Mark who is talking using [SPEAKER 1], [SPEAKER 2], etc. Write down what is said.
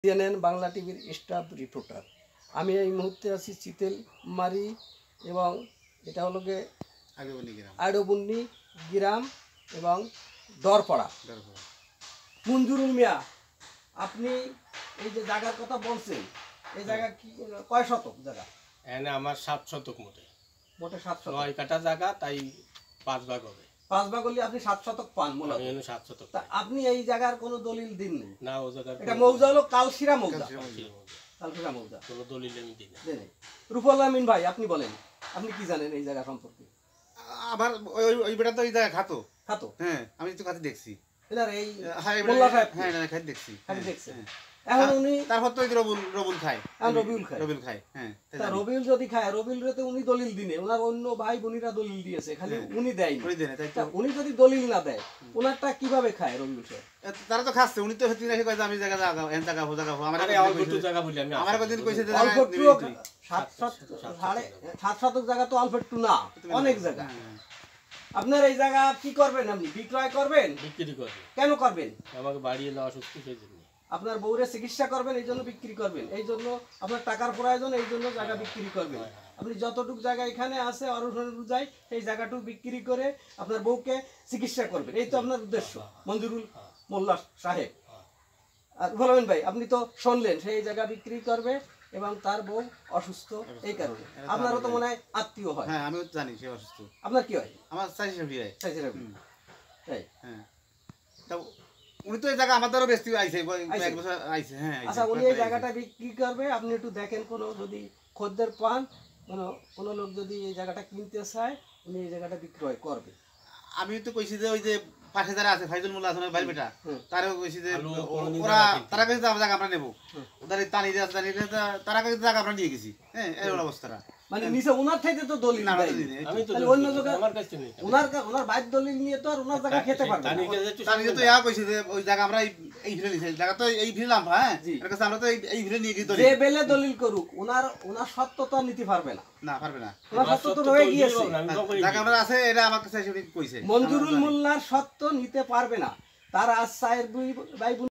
[SPEAKER 1] CNN Bangla টিভির staff reporter. আমি এই মুহূর্তে আছি চিতেলমারি এবং এটা হলো গিয়ে আইডবুন্নি গ্রাম এবং দরপাড়া। মঞ্জুরুল মিয়া, আপনি এই যে জায়গার কথা বলছেন, এই জায়গা কি কয় শতক জায়গা?
[SPEAKER 2] এনে আমার 7 শতক মোটে
[SPEAKER 1] 7 শতক।
[SPEAKER 2] 9 কাঠা জায়গা, তাই 5 ভাগ হবে।
[SPEAKER 1] 5 ভাগ হলে আপনি 7 শতক পান মূলত।
[SPEAKER 2] আমি এনে 7 শতক।
[SPEAKER 1] তা আপনি এই জায়গার কোনো দলিল দিন
[SPEAKER 2] না? ও জায়গা
[SPEAKER 1] এটা মৌজা হলো কালশিরা মৌজা। কালশিরা মৌজা
[SPEAKER 2] কোনো দলিল আমি দিই না।
[SPEAKER 1] রুফল আমিন ভাই, আপনি বলেন, আপনি কি জানেন এই জায়গা সম্পর্কে?
[SPEAKER 3] আমার ওই বেটা তো এই জায়গা খাতো। হ্যাঁ, আমি তো খাতে দেখছি।
[SPEAKER 1] এনার এই
[SPEAKER 3] মোল্লা সাহেব, হ্যাঁ না খাতে দেখছি।
[SPEAKER 1] খাতে দেখছেন। এখন উনি
[SPEAKER 3] তারপর তো রবিউল খায়। রবিউল খায়। হ্যাঁ,
[SPEAKER 1] তা রবিউল যদি খায়, রবিউল রে তো উনি দলিল দিনে, ওনার অন্য ভাই বোনেরা দলিল দিয়েছে, খালি উনি দেয়নি। উনি যদি দলিল না দেয়, ওনারটা কিভাবে খায় রবিউল সাহেব?
[SPEAKER 3] তারা তো খাচ্ছে, উনি তো হচ্ছে না, কয় আমি জায়গা জায়গা এন জায়গা হো জায়গা হো। আমার
[SPEAKER 2] অল্প একটু জায়গা বলি আমি।
[SPEAKER 3] আমার কদিন কইছে যে
[SPEAKER 1] অল্প একটু 7 শতক জায়গা তো অল্প একটু না, অনেক জায়গা। আপনার এই জায়গা কি করবেন? আপনি বিক্রয় করবেন?
[SPEAKER 2] বিক্রি করব।
[SPEAKER 1] কেন করবেন?
[SPEAKER 2] আমাকে বাড়ি এনে অসুস্থ সেই জন্য।
[SPEAKER 1] আপনার বউরে চিকিৎসা করবেন, এই জন্য বিক্রি করবেন। এই জন্য আপনার টাকার প্রয়োজন, এই জন্য জায়গা বিক্রি করবেন। আপনি যতটুকু জায়গা এখানে আছে অনুযায়ী সেই জায়গাটুকু বিক্রি করে আপনার বউকে চিকিৎসা করবেন, এই তো আপনার উদ্দেশ্য মঞ্জুরুল মোল্লা সাহেব। আর বলবেন ভাই, আপনি তো শুনলেন সেই জায়গা বিক্রি করবে এবং তার বউ অসুস্থ, এই কারণে। আপনারও তো মনে হয় আত্মীয় হয়।
[SPEAKER 3] হ্যাঁ, আমিও জানি সে অসুস্থ।
[SPEAKER 1] আপনার কি হয়?
[SPEAKER 3] আমার চাইছে হয়।
[SPEAKER 1] তাই?
[SPEAKER 3] হ্যাঁ, তা উনি তো এই জায়গা আমাদেরও বেশি আইছে, এক বছর আইছে। হ্যাঁ,
[SPEAKER 1] আচ্ছা, উনি এই জায়গাটা বিক্রি করবে, আপনি একটু দেখেন, কোনো যদি খদ্দের পান, কোনো লোক যদি এই জায়গাটা কিনতে চায়, উনি এই জায়গাটা বিক্রয় করবে।
[SPEAKER 3] আমি তো কইছি যে ওই যে পাশে যারা আছে ফাইজুল মোল্লা আছে ভাই বেটা, তারাও কইছি যে ওরা তারা কাছে জায়গা আমরা নেবো, ওদের তারা কাছে জায়গা আমরা নিয়ে গেছি। হ্যাঁ, এই অবস্থাটা
[SPEAKER 1] মানে নিচে ওনার থেকে তো দলিল
[SPEAKER 2] আমি তো অন্য জায়গা আমার কাছে নেই।
[SPEAKER 1] ওনার বাইর দলিল নিয়ে তো আর ওনার জায়গা খেতে পারবে না।
[SPEAKER 3] তানি তো ইয়া কইছে যে ওই জায়গা আমরা এই ভিড়ে নিছি, জায়গা তো এই ভিড়লাম। হ্যাঁ, এর কাছে আমরা তো এই ভিড়ে নিয়ে গিয়ে দলিল
[SPEAKER 1] যে বেলে দলিল করুক, ওনার সত্য তো নিতে পারবে না।
[SPEAKER 3] না, পারবে না।
[SPEAKER 1] ওনার সত্য তো রয়ে গিয়েছে,
[SPEAKER 3] জায়গা আমরা আছে, এটা আমার কাছে এসে কইছে।
[SPEAKER 1] মঞ্জুরুল মোল্লার সত্য নিতে পারবে না। তার আজ সাহেব ভাই